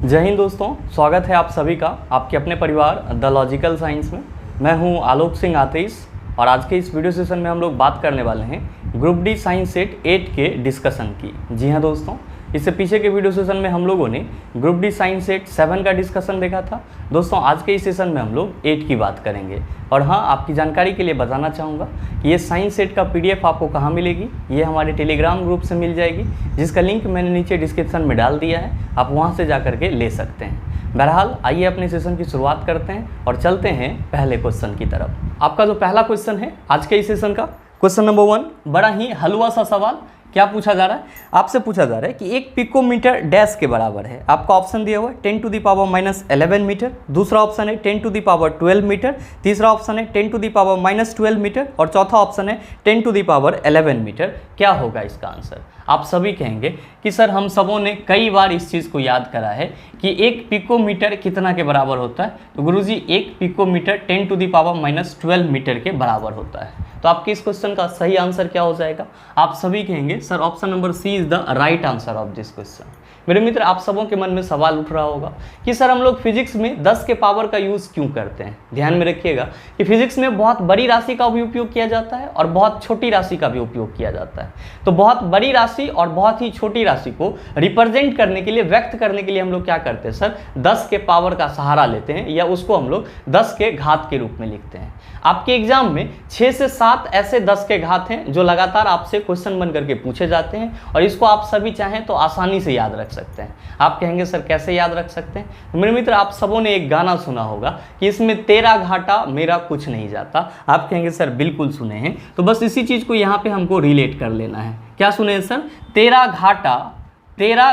जय हिंद दोस्तों, स्वागत है आप सभी का आपके अपने परिवार द लॉजिकल साइंस में। मैं हूं आलोक सिंह आतिश और आज के इस वीडियो सेशन में हम लोग बात करने वाले हैं ग्रुप डी साइंस सेट 8 के डिस्कशन की। जी हां दोस्तों, इससे पीछे के वीडियो सेशन में हम लोगों ने ग्रुप डी साइंस सेट 7 का डिस्कशन देखा था। दोस्तों आज के इस सेशन में हम लोग 8 की बात करेंगे। और हाँ, आपकी जानकारी के लिए बताना चाहूँगा कि ये साइंस सेट का PDF आपको कहाँ मिलेगी। ये हमारे टेलीग्राम ग्रुप से मिल जाएगी, जिसका लिंक मैंने नीचे डिस्क्रिप्शन में डाल दिया है। आप वहाँ से जा करके ले सकते हैं। बहरहाल आइए अपने सेशन की शुरुआत करते हैं और चलते हैं पहले क्वेश्चन की तरफ। आपका जो पहला क्वेश्चन है आज के इस सेशन का, क्वेश्चन नंबर 1, बड़ा ही हलवा सा सवाल। क्या पूछा जा रहा है? आपसे पूछा जा रहा है कि एक पिकोमीटर डैश के बराबर है। आपका ऑप्शन दिया हुआ है 10⁻⁻11 मीटर, दूसरा ऑप्शन है 10⁻12 मीटर, तीसरा ऑप्शन है 10⁻12 मीटर और चौथा ऑप्शन है 10⁻11 मीटर। क्या होगा इसका आंसर? आप सभी कहेंगे कि सर हम सबों ने कई बार इस चीज़ को याद करा है कि एक पिकोमीटर कितना के बराबर होता है। तो गुरुजी एक पिकोमीटर 10⁻12 मीटर के बराबर होता है। तो आपके इस क्वेश्चन का सही आंसर क्या हो जाएगा? आप सभी कहेंगे sir option number C is the right answer of this question. मेरे मित्र, आप सबों के मन में सवाल उठ रहा होगा कि सर हम लोग फिजिक्स में 10 के पावर का यूज़ क्यों करते हैं। ध्यान में रखिएगा कि फिजिक्स में बहुत बड़ी राशि का भी उपयोग किया जाता है और बहुत छोटी राशि का भी उपयोग किया जाता है। तो बहुत बड़ी राशि और बहुत ही छोटी राशि को रिप्रेजेंट करने के लिए, व्यक्त करने के लिए हम लोग क्या करते हैं सर, 10 के पावर का सहारा लेते हैं या उसको हम लोग 10 के घात के रूप में लिखते हैं। आपके एग्जाम में 6 से 7 ऐसे 10 के घात हैं जो लगातार आपसे क्वेश्चन बन करके पूछे जाते हैं और इसको आप सभी चाहें तो आसानी से याद रख सकते हैं। आप कहेंगे सर कैसे याद रख सकते हैं? तो मेरे मित्र, आप सबों ने एक गाना सुना होगा कि इसमें तेरा घाटा मेरा कुछ नहीं जाता। आप कहेंगे सर बिल्कुल सुने हैं। तो बस इसी चीज़ को यहाँ पे हमको रिलेट कर लेना है। क्या सुने हैं सर? तेरा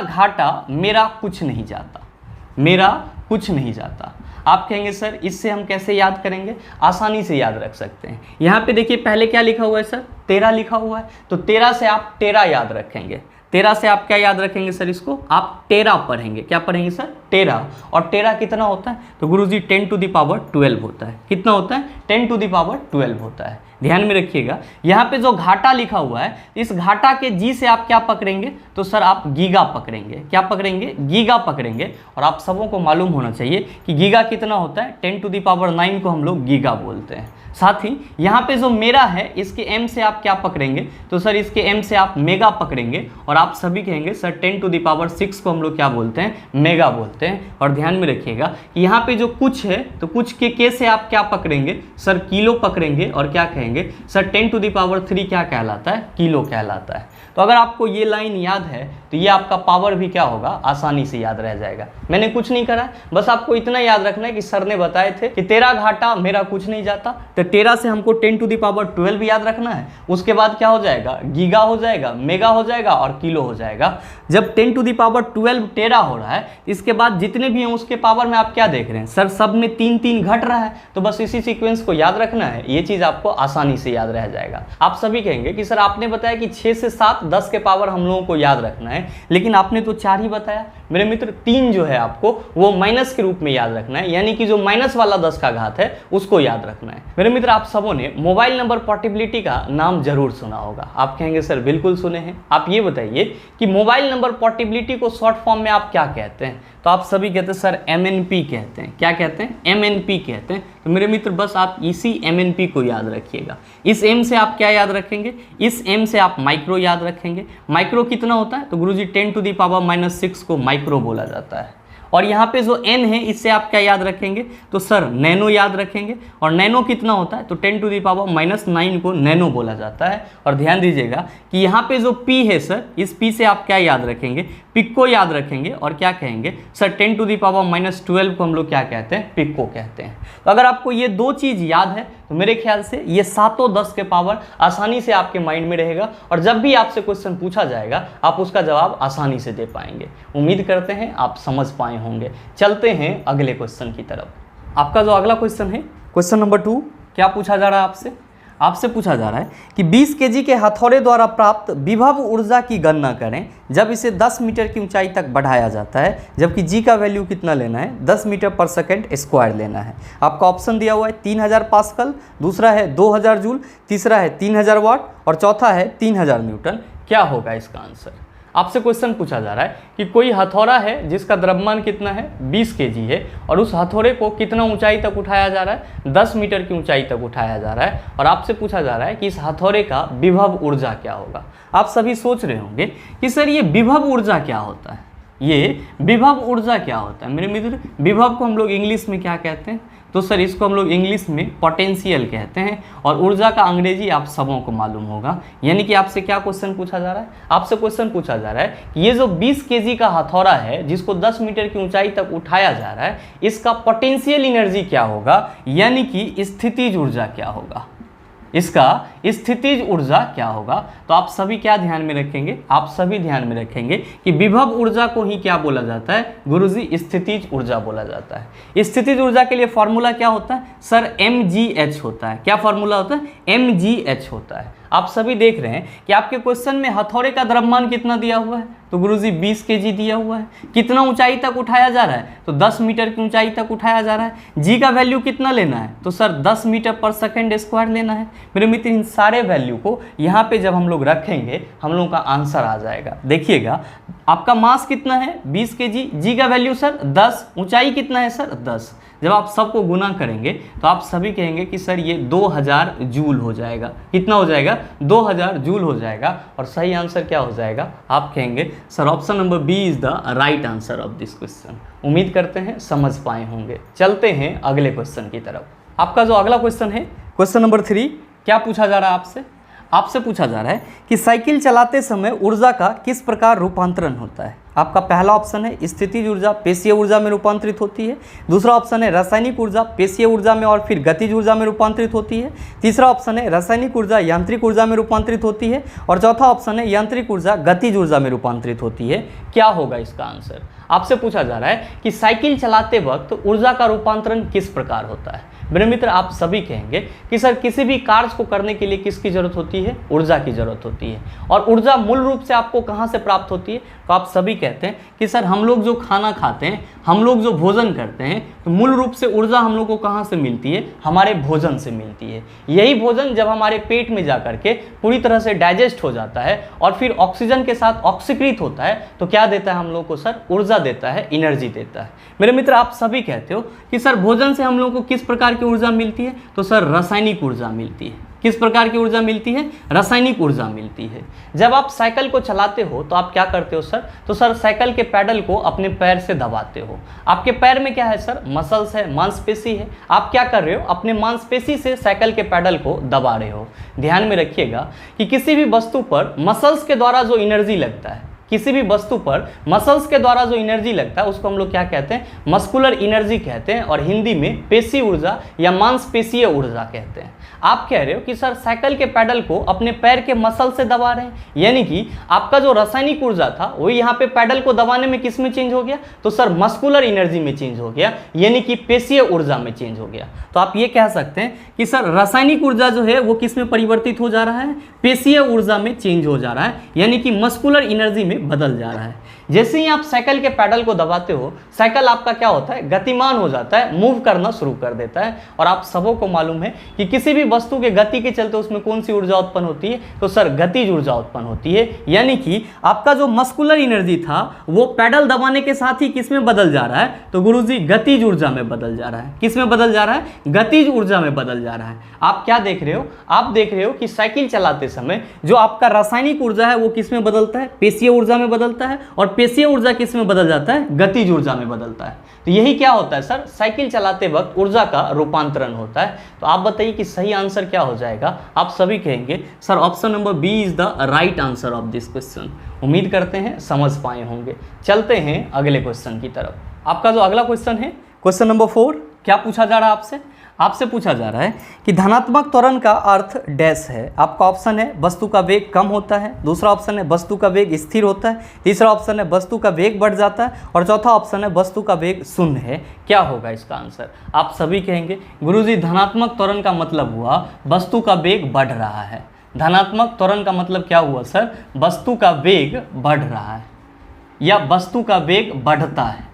घाटा मेरा कुछ नहीं जाता, मेरा कुछ नहीं जाता। आप कहेंगे सर इससे हम कैसे याद करेंगे? आसानी से याद रख सकते हैं। यहाँ पे देखिए पहले क्या लिखा हुआ है सर, 13 लिखा हुआ है। तो 13 से आप टेरा याद रखेंगे। 13 से आप क्या याद रखेंगे सर? इसको आप टेरा पढ़ेंगे। क्या पढ़ेंगे सर? टेरा। और टेरा कितना होता है? तो गुरुजी 10⁻12 होता है। कितना होता है? 10⁻12 होता है। ध्यान में रखिएगा, यहाँ पे जो घाटा लिखा हुआ है, इस घाटा के जी से आप क्या पकड़ेंगे? तो सर आप गीगा पकड़ेंगे। क्या पकड़ेंगे? गीगा पकड़ेंगे। और आप सबों को मालूम होना चाहिए कि गीगा कितना होता है? 10⁻9 को हम लोग गीगा बोलते हैं। साथ ही यहाँ पे जो मेरा है, इसके m से आप क्या पकड़ेंगे? तो सर इसके m से आप मेगा पकड़ेंगे। और आप सभी कहेंगे सर 10⁻6 को हम लोग क्या बोलते हैं? मेगा बोलते हैं। और ध्यान में रखिएगा कि यहाँ पे जो कुछ है, तो कुछ के k से आप क्या पकड़ेंगे? सर किलो पकड़ेंगे। और क्या कहेंगे सर 10⁻3 क्या कहलाता है? किलो कहलाता है। तो अगर आपको ये लाइन याद है तो ये आपका पावर भी क्या होगा? आसानी से याद रह जाएगा। मैंने कुछ नहीं करा, बस आपको इतना याद रखना है कि सर ने बताए थे कि तेरा घाटा मेरा कुछ नहीं जाता। तो 13 से हमको 10⁻12 भी याद रखना है। उसके बाद क्या हो जाएगा? गीगा हो जाएगा, मेगा हो जाएगा और किलो हो जाएगा। जब 10⁻12 टेरा हो रहा है, इसके बाद जितने भी हैं उसके पावर में आप क्या देख रहे हैं सर? सब में 3 घट रहा है। तो बस इसी सीक्वेंस को याद रखना है, ये चीज़ आपको आसानी से याद रह जाएगा। आप सभी कहेंगे कि सर आपने बताया कि 6 से 7 10 के पावर हम लोगों को याद रखना है, लेकिन आपने तो 4 ही बताया। मेरे मित्र 3 जो है आपको वो माइनस के रूप में याद रखना है, यानी कि जो माइनस वाला 10 का घात है उसको याद रखना है। मेरे मित्र, आप सबों ने मोबाइल नंबर पोर्टेबिलिटी का नाम जरूर सुना होगा। आप कहेंगे सर बिल्कुल सुने हैं। आप ये बताइए कि मोबाइल नंबर पोर्टेबिलिटी को शॉर्ट फॉर्म में आप क्या कहते हैं? तो आप सभी कहते हैं सर MNP कहते हैं। क्या कहते हैं? MNP कहते हैं। तो मेरे मित्र बस आप इसी MNP को याद रखिएगा। इस M से आप क्या याद रखेंगे? इस M से आप माइक्रो याद रखेंगे। माइक्रो कितना होता है? तो गुरुजी 10⁻6 को माइक्रो बोला जाता है। और यहाँ पे जो n है, इससे आप क्या याद रखेंगे? तो सर नैनो याद रखेंगे। और नैनो कितना होता है? तो 10⁻9 को नैनो बोला जाता है। और ध्यान दीजिएगा कि यहाँ पे जो p है सर, इस p से आप क्या याद रखेंगे? पिक्को याद रखेंगे। और क्या कहेंगे सर 10⁻12 को हम लोग क्या कहते हैं? पिक्को कहते हैं। तो अगर आपको ये 2 चीज़ याद है तो मेरे ख्याल से ये 7 10 के पावर आसानी से आपके माइंड में रहेगा और जब भी आपसे क्वेश्चन पूछा जाएगा आप उसका जवाब आसानी से दे पाएंगे। उम्मीद करते हैं आप समझ पाए होंगे। चलते हैं अगले क्वेश्चन की तरफ। आपका जो अगला क्वेश्चन है, क्वेश्चन नंबर 2, क्या पूछा जा रहा है आपसे? आपसे पूछा जा रहा है कि 20 केजी के हथौड़े द्वारा प्राप्त विभव ऊर्जा की गणना करें जब इसे 10 मीटर की ऊंचाई तक बढ़ाया जाता है, जबकि जी का वैल्यू कितना लेना है? 10 मीटर पर सेकंड स्क्वायर लेना है। आपका ऑप्शन दिया हुआ है 3000 पास्कल, दूसरा है 2000 जूल, तीसरा है 3000 वाट और चौथा है 3000 न्यूटन। क्या होगा इसका आंसर? आपसे क्वेश्चन पूछा जा रहा है कि कोई हथौड़ा है जिसका द्रव्यमान कितना है 20 kg है और उस हथौड़े को कितना ऊंचाई तक उठाया जा रहा है 10 मीटर की ऊंचाई तक उठाया जा रहा है और आपसे पूछा जा रहा है कि इस हथौड़े का विभव ऊर्जा क्या होगा। आप सभी सोच रहे होंगे कि सर ये विभव ऊर्जा क्या होता है, ये विभव ऊर्जा क्या होता है। मेरे मित्र, विभव को हम लोग इंग्लिश में क्या कहते हैं, तो सर इसको हम लोग इंग्लिश में पोटेंशियल कहते हैं और ऊर्जा का अंग्रेजी आप सबों को मालूम होगा। यानी कि आपसे क्या क्वेश्चन पूछा जा रहा है, आपसे क्वेश्चन पूछा जा रहा है कि ये जो 20 kg का हथौड़ा है जिसको 10 मीटर की ऊंचाई तक उठाया जा रहा है, इसका पोटेंशियल एनर्जी क्या होगा, यानी कि स्थितिज ऊर्जा क्या होगा, इसका स्थितिज ऊर्जा क्या होगा। तो आप सभी क्या ध्यान में रखेंगे, आप सभी ध्यान में रखेंगे कि विभव ऊर्जा को ही क्या बोला जाता है गुरुजी, स्थितिज ऊर्जा बोला जाता है। स्थितिज ऊर्जा के लिए फॉर्मूला क्या होता है सर, mgh होता है। क्या फॉर्मूला होता है, mgh होता है। आप सभी देख रहे हैं कि आपके क्वेश्चन में हथौड़े का द्रव्यमान कितना दिया हुआ है, तो गुरुजी 20 kg दिया हुआ है। कितना ऊंचाई तक उठाया जा रहा है, तो 10 मीटर की ऊंचाई तक उठाया जा रहा है। जी का वैल्यू कितना लेना है, तो सर 10 मीटर पर सेकंड स्क्वायर लेना है। मेरे मित्र, इन सारे वैल्यू को यहाँ पे जब हम लोग रखेंगे हम लोगों का आंसर आ जाएगा। देखिएगा आपका मास कितना है 20 kg, जी का वैल्यू सर 10, ऊंचाई कितना है सर 10। जब आप सबको गुना करेंगे तो आप सभी कहेंगे कि सर ये 2000 जूल हो जाएगा। कितना हो जाएगा, 2000 जूल हो जाएगा। और सही आंसर क्या हो जाएगा, आप कहेंगे sir option number B is the right answer of this question. उम्मीद करते हैं समझ पाए होंगे। चलते हैं अगले क्वेश्चन की तरफ। आपका जो अगला क्वेश्चन है, क्वेश्चन नंबर 3, क्या पूछा जा रहा है आपसे, आपसे पूछा जा रहा है कि साइकिल चलाते समय ऊर्जा का किस प्रकार रूपांतरण होता है। आपका पहला ऑप्शन है स्थितिज ऊर्जा पेशीय ऊर्जा में रूपांतरित होती है। दूसरा ऑप्शन है रासायनिक ऊर्जा पेशीय ऊर्जा में और फिर गतिज ऊर्जा में रूपांतरित होती है। तीसरा ऑप्शन है रासायनिक ऊर्जा यांत्रिक ऊर्जा में रूपांतरित होती है और चौथा ऑप्शन है यांत्रिक ऊर्जा गतिज ऊर्जा में रूपांतरित होती है। क्या होगा इसका आंसर। आपसे पूछा जा रहा है कि साइकिल चलाते वक्त ऊर्जा का रूपांतरण किस प्रकार होता है। मेरे मित्र, आप सभी कहेंगे कि सर किसी भी कार्य को करने के लिए किसकी जरूरत होती है, ऊर्जा की जरूरत होती है। और ऊर्जा मूल रूप से आपको कहाँ से प्राप्त होती है, तो आप सभी कहते हैं कि सर हम लोग जो खाना खाते हैं, हम लोग जो भोजन करते हैं, तो मूल रूप से ऊर्जा हम लोग को कहाँ से मिलती है, हमारे भोजन से मिलती है। यही भोजन जब हमारे पेट में जा करके पूरी तरह से डाइजेस्ट हो जाता है और फिर ऑक्सीजन के साथ ऑक्सीकृत होता है, तो क्या देता है हम लोग को सर, ऊर्जा देता है, एनर्जी देता है। मेरे मित्र, आप सभी कहते हो कि सर भोजन से हम लोग को किस प्रकार की ऊर्जा मिलती है, तो सर रासायनिक ऊर्जा मिलती है। किस प्रकार की ऊर्जा मिलती है, रासायनिक ऊर्जा मिलती है। जब आप साइकिल को चलाते हो तो आप क्या करते हो सर, तो सर साइकिल के पैडल को अपने पैर से दबाते हो। आपके पैर में क्या है सर, मसल्स है, मांसपेशी है। आप क्या कर रहे हो, अपने मांसपेशी से साइकिल के पैडल को दबा रहे हो। ध्यान में रखिएगा कि किसी भी वस्तु पर मसल्स के द्वारा जो एनर्जी लगता है, किसी भी वस्तु पर मसल्स के द्वारा जो एनर्जी लगता है उसको हम लोग क्या कहते हैं, मस्कुलर एनर्जी कहते हैं और हिंदी में पेशी ऊर्जा या मांसपेशीय ऊर्जा कहते हैं। आप कह रहे हो कि सर साइकिल के पैडल को अपने पैर के मसल से दबा रहे हैं, यानी कि आपका जो रासायनिक ऊर्जा था वो यहाँ पे पैडल को दबाने में किस में चेंज हो गया, तो सर मस्कुलर एनर्जी में चेंज हो गया, यानी कि पेशीय ऊर्जा में चेंज हो गया। तो आप ये कह सकते हैं कि सर रासायनिक ऊर्जा जो है वो किस में परिवर्तित हो जा रहा है, पेशीय ऊर्जा में चेंज हो जा रहा है, यानी कि मस्कुलर एनर्जी में बदल जा रहा है। जैसे ही आप साइकिल के पैडल को दबाते हो, साइकिल आपका क्या होता है, गतिमान हो जाता है, मूव करना शुरू कर देता है। और आप सबों को मालूम है कि किसी भी वस्तु के गति के चलते उसमें कौन सी ऊर्जा उत्पन्न होती है, तो सर गतिज ऊर्जा उत्पन्न होती है। यानी कि आपका जो मस्कुलर एनर्जी था वो पैडल दबाने के साथ ही किस में बदल जा रहा है, तो गुरुजी गतिज ऊर्जा में बदल जा रहा है। किस में बदल जा रहा है, गतिज ऊर्जा में बदल जा रहा है। आप क्या देख रहे हो, आप देख रहे हो कि साइकिल चलाते समय जो आपका रासायनिक ऊर्जा है वो किस में बदलता है, पेशीय ऊर्जा में बदलता है और पेशीय ऊर्जा किस में बदल जाता है, गतिज ऊर्जा में बदलता है। तो यही क्या होता है सर, साइकिल चलाते वक्त ऊर्जा का रूपांतरण होता है। तो आप बताइए कि सही आंसर क्या हो जाएगा। आप सभी कहेंगे sir option number B is the right answer of this question. उम्मीद करते हैं समझ पाए होंगे। चलते हैं अगले क्वेश्चन की तरफ। आपका जो अगला क्वेश्चन है, क्वेश्चन नंबर 4, क्या पूछा जा रहा है आपसे, आपसे पूछा जा रहा है कि धनात्मक त्वरण का अर्थ डैश है। आपका ऑप्शन है वस्तु का वेग कम होता है, दूसरा ऑप्शन है वस्तु का वेग स्थिर होता है, तीसरा ऑप्शन है वस्तु का वेग बढ़ जाता है और चौथा ऑप्शन है वस्तु का वेग शून्य है। क्या होगा इसका आंसर। आप सभी कहेंगे गुरुजी धनात्मक त्वरण का मतलब हुआ वस्तु का वेग बढ़ रहा है। धनात्मक त्वरण का मतलब क्या हुआ सर, वस्तु का वेग बढ़ रहा है या वस्तु का वेग बढ़ता है,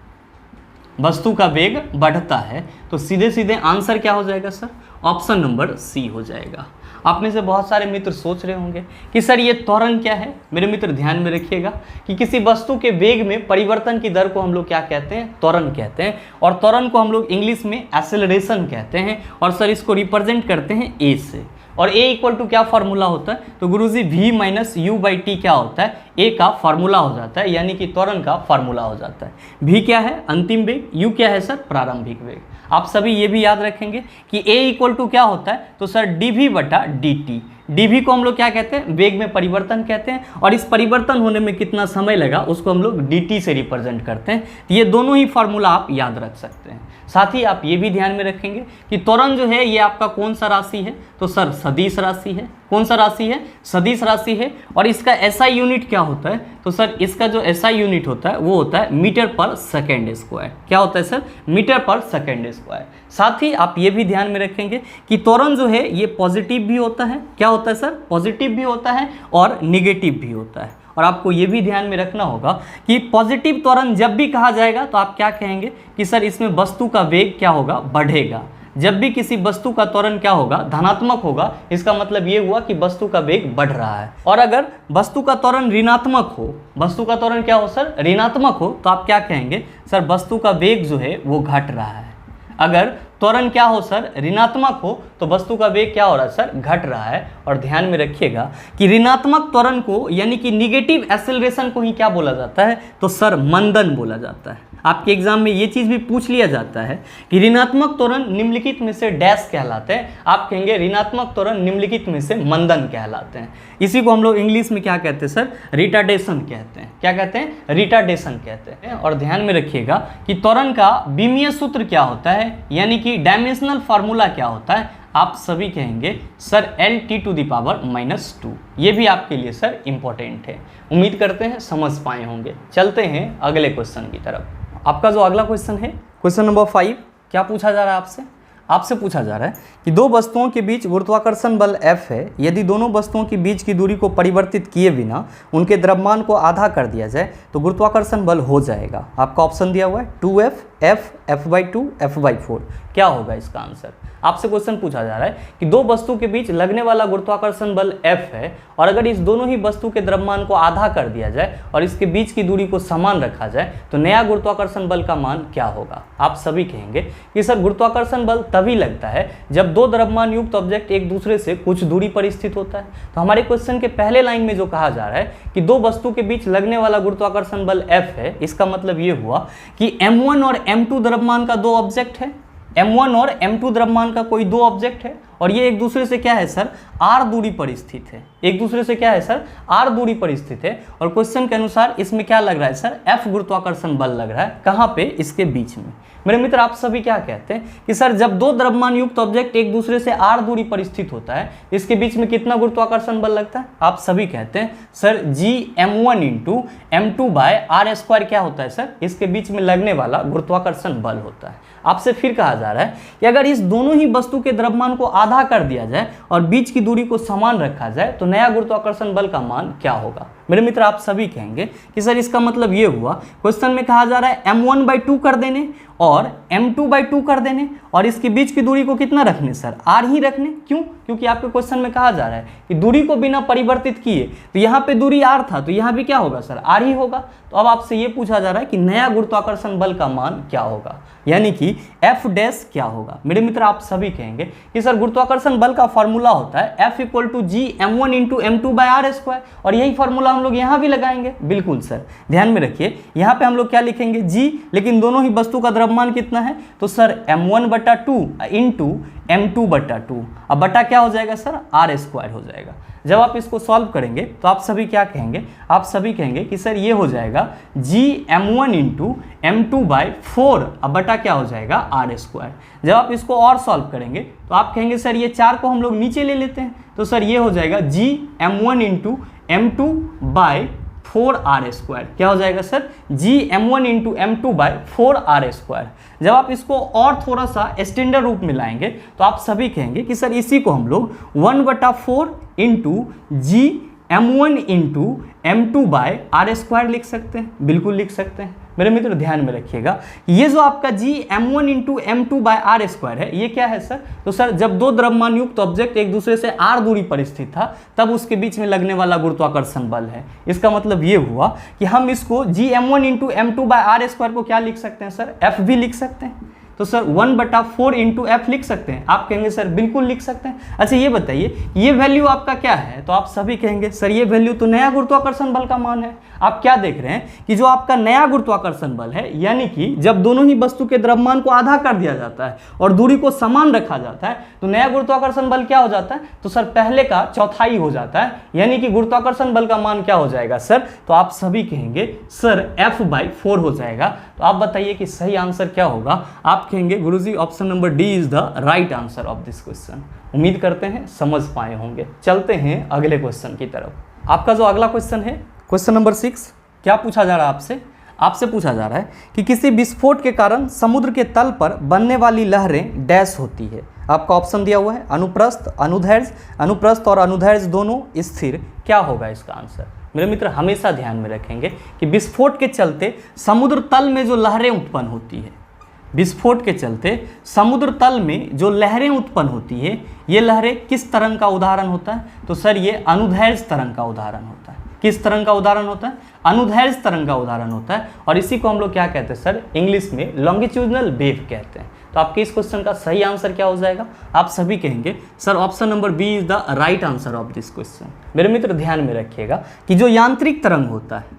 वस्तु का वेग बढ़ता है। तो सीधे सीधे आंसर क्या हो जाएगा सर, ऑप्शन नंबर सी हो जाएगा। आप में से बहुत सारे मित्र सोच रहे होंगे कि सर ये त्वरण क्या है। मेरे मित्र ध्यान में रखिएगा कि किसी वस्तु के वेग में परिवर्तन की दर को हम लोग क्या कहते हैं, त्वरण कहते हैं। और त्वरण को हम लोग इंग्लिश में एक्सेलरेशन कहते हैं। और सर इसको रिप्रेजेंट करते हैं ए से। और ए इक्वल टू क्या फार्मूला होता है, तो गुरुजी v minus you by T क्या होता है, ए का फार्मूला हो जाता है, यानी कि त्वरण का फार्मूला हो जाता है। v क्या है, अंतिम वेग, u क्या है सर, प्रारंभिक वेग। आप सभी ये भी याद रखेंगे कि a इक्वल टू क्या होता है, तो सर dv बटा dt। dv को हम लोग क्या कहते हैं, वेग में परिवर्तन कहते हैं। और इस परिवर्तन होने में कितना समय लगा उसको हम लोग dt से रिप्रेजेंट करते हैं। तो ये दोनों ही फार्मूला आप याद रख सकते हैं। साथ ही आप ये भी ध्यान में रखेंगे कि त्वरण जो है ये आपका कौन सा राशि है, तो सर सदिश राशि है। कौन सा राशि है, सदिश राशि है। और इसका एसआई यूनिट क्या होता है, तो सर इसका जो एसआई यूनिट होता है वो होता है मीटर पर सेकेंड स्क्वायर। क्या होता है sir, metre per second square. साथ ही आप ये भी ध्यान में रखेंगे कि त्वरण जो है ये पॉजिटिव भी होता है। क्या होता है सर, पॉजिटिव भी होता है और निगेटिव भी होता है। और आपको ये भी ध्यान में रखना होगा कि पॉजिटिव त्वरण जब भी कहा जाएगा तो आप क्या कहेंगे कि सर इसमें वस्तु का वेग क्या होगा, बढ़ेगा। जब भी किसी वस्तु का त्वरण क्या होगा, धनात्मक होगा, इसका मतलब ये हुआ कि वस्तु का वेग बढ़ रहा है। और अगर वस्तु का त्वरण ऋणात्मक हो, वस्तु का त्वरण क्या हो सर, ऋणात्मक हो, तो आप क्या कहेंगे, सर वस्तु का वेग जो है वो घट रहा है। अगर त्वरण क्या हो सर, ऋणात्मक हो, तो वस्तु का वेग क्या हो रहा है सर, घट रहा है। और ध्यान में रखिएगा कि ऋणात्मक त्वरण को यानी कि निगेटिव एक्सेलरेशन को ही क्या बोला जाता है, तो सर मंदन बोला जाता है। आपके एग्जाम में ये चीज़ भी पूछ लिया जाता है कि ऋणात्मक त्वरण निम्नलिखित में से डैश कहलाते हैं। आप कहेंगे ऋणात्मक त्वरण निम्नलिखित में से मंदन कहलाते हैं। इसी को हम लोग इंग्लिश में क्या कहते हैं सर, रिटार्डेशन कहते हैं। क्या कहते हैं, रिटार्डेशन कहते हैं। और ध्यान में रखिएगा कि त्वरण का विमीय सूत्र क्या होता है, यानी कि डायमेंशनल फार्मूला क्या होता है। आप सभी कहेंगे सर LT⁻⁻²। ये भी आपके लिए सर इंपॉर्टेंट है। उम्मीद करते हैं समझ पाए होंगे। चलते हैं अगले क्वेश्चन की तरफ। आपका जो अगला क्वेश्चन है, क्वेश्चन नंबर 5, क्या पूछा जा रहा है आपसे, आपसे पूछा जा रहा है कि दो वस्तुओं के बीच गुरुत्वाकर्षण बल F है। यदि दोनों वस्तुओं के बीच की दूरी को परिवर्तित किए बिना उनके द्रव्यमान को आधा कर दिया जाए तो गुरुत्वाकर्षण बल हो जाएगा। आपका ऑप्शन दिया हुआ है 2F, F, F/2, F/4। क्या होगा इसका आंसर। आपसे क्वेश्चन पूछा जा रहा है कि दो वस्तु के बीच लगने वाला गुरुत्वाकर्षण बल F है और अगर इस दोनों ही वस्तु के द्रव्यमान को आधा कर दिया जाए और इसके बीच की दूरी को समान रखा जाए तो नया गुरुत्वाकर्षण बल का मान क्या होगा। आप सभी कहेंगे कि सर गुरुत्वाकर्षण बल तभी लगता है जब दो द्रव्यमान युक्त ऑब्जेक्ट एक दूसरे से कुछ दूरी पर स्थित होता है। तो हमारे क्वेश्चन के पहले लाइन में जो कहा जा रहा है कि दो वस्तु के बीच लगने वाला गुरुत्वाकर्षण बल F है, इसका मतलब ये हुआ कि M1 और M2 द्रव्यमान का दो ऑब्जेक्ट है। M1 और M2 द्रव्यमान का कोई दो ऑब्जेक्ट है और ये एक दूसरे से क्या है सर, r दूरी पर स्थित है। एक दूसरे से क्या है सर, r दूरी पर स्थित है। और क्वेश्चन के अनुसार इसमें क्या लग रहा है सर, F गुरुत्वाकर्षण बल लग रहा है। कहाँ पे, इसके बीच में। मेरे मित्र आप सभी क्या कहते हैं कि सर जब दो द्रव्यमान युक्त ऑब्जेक्ट एक दूसरे से r दूरी पर स्थित होता है इसके बीच में कितना गुरुत्वाकर्षण बल लगता है। आप सभी कहते हैं सर Gm1 × M2/r² क्या होता है सर, इसके बीच में लगने वाला गुरुत्वाकर्षण बल होता है। आपसे फिर कहा जा रहा है कि अगर इस दोनों ही वस्तु के द्रव्यमान को आधा कर दिया जाए और बीच की दूरी को समान रखा जाए तो नया गुरुत्वाकर्षण बल का मान क्या होगा। मेरे मित्र आप सभी कहेंगे कि सर इसका मतलब ये हुआ, क्वेश्चन में कहा जा रहा है M1/2 कर देने और M2/2 कर देने और इसके बीच की दूरी को कितना रखने सर, r ही रखने। क्यों, क्योंकि आपके क्वेश्चन में कहा जा रहा है कि दूरी को बिना परिवर्तित किए, तो यहाँ पे दूरी r था तो यहाँ भी क्या होगा सर, r ही होगा। तो अब आपसे ये पूछा जा रहा है कि नया गुरुत्वाकर्षण बल का मान क्या होगा, यानी कि F डैश क्या होगा। मेरे मित्र आप सभी कहेंगे कि सर गुरुत्वाकर्षण बल का फॉर्मूला होता है F = Gm1 × M2/r²। और यही फॉर्मूला हम लोग यहाँ भी लगाएंगे। बिल्कुल सर, ध्यान में रखिए, यहाँ पे हम लोग क्या लिखेंगे G, लेकिन दोनों ही वस्तु का द्रव्यमान कितना है, तो सर M1/2 × M2/2। अब बटा क्या हो जाएगा सर, r² हो जाएगा। जब आप इसको सॉल्व करेंगे तो आप सभी क्या कहेंगे, आप सभी कहेंगे कि सर ये हो जाएगा Gm1 × M2/4। अब बटा क्या हो जाएगा, r²। जब आप इसको और सॉल्व करेंगे तो आप कहेंगे सर ये 4 को हम लोग नीचे ले लेते हैं, तो सर ये हो जाएगा Gm1 × M2/4r²। क्या हो जाएगा सर, Gm1 × M2/4r²। जब आप इसको और थोड़ा सा स्टैंडर्ड रूप में लाएंगे तो आप सभी कहेंगे कि सर इसी को हम लोग 1/4 × Gm1 × M2/r² लिख सकते हैं। बिल्कुल लिख सकते हैं। मेरे मित्र ध्यान में रखिएगा, ये जो आपका जी m1 इंटू m2/r² है, ये क्या है सर? तो सर जब दो द्रव्यमान युक्त ऑब्जेक्ट एक दूसरे से r दूरी पर स्थित था तब उसके बीच में लगने वाला गुरुत्वाकर्षण बल है। इसका मतलब ये हुआ कि हम इसको जी m1 इंटू m2/r² को क्या लिख सकते हैं सर? f भी लिख सकते हैं। तो सर 1/4 इंटू एफ लिख सकते हैं? आप कहेंगे सर बिल्कुल लिख सकते हैं। अच्छा ये बताइए ये वैल्यू आपका क्या है? तो आप सभी कहेंगे सर ये वैल्यू तो नया गुरुत्वाकर्षण बल का मान है। आप क्या देख रहे हैं कि जो आपका नया गुरुत्वाकर्षण बल है, यानी कि जब दोनों ही वस्तु के द्रव्यमान को आधा कर दिया जाता है और दूरी को समान रखा जाता है तो नया गुरुत्वाकर्षण बल क्या हो जाता है? तो सर पहले का चौथाई हो जाता है, यानी कि गुरुत्वाकर्षण बल का मान क्या हो जाएगा सर? तो आप सभी कहेंगे सर f/4 हो जाएगा। तो आप बताइए कि सही आंसर क्या होगा? आप कहेंगे गुरुजी option number D is the right answer of this question. उम्मीद करते हैं समझ पाए होंगे। चलते हैं अगले क्वेश्चन की तरफ। आपका जो अगला क्वेश्चन है क्वेश्चन नंबर 6, क्या पूछा जा रहा है आपसे? आपसे पूछा जा रहा है कि किसी विस्फोट के कारण समुद्र के तल पर बनने वाली लहरें डैश होती है। आपका ऑप्शन दिया हुआ है अनुप्रस्थ, अनुदैर्घ्य, अनुप्रस्थ और अनुदैर्घ्य दोनों स्थिर। क्या होगा इसका आंसर? मेरे मित्र हमेशा ध्यान में रखेंगे कि विस्फोट के चलते समुद्र तल में जो लहरें उत्पन्न होती है, विस्फोट के चलते समुद्र तल में जो लहरें उत्पन्न होती है, ये लहरें किस तरंग का उदाहरण होता है? तो सर ये अनुदैर्घ्य तरंग का उदाहरण होता है। किस तरंग का उदाहरण होता है? अनुदैर्घ्य तरंग का उदाहरण होता है। और इसी को हम लोग क्या कहते हैं सर? इंग्लिश में लॉन्गिट्यूडिनल वेव कहते हैं। तो आपके इस क्वेश्चन का सही आंसर क्या हो जाएगा? आप सभी कहेंगे sir option number B is the right answer of this question. मेरे मित्र ध्यान में रखिएगा कि जो यांत्रिक तरंग होता है,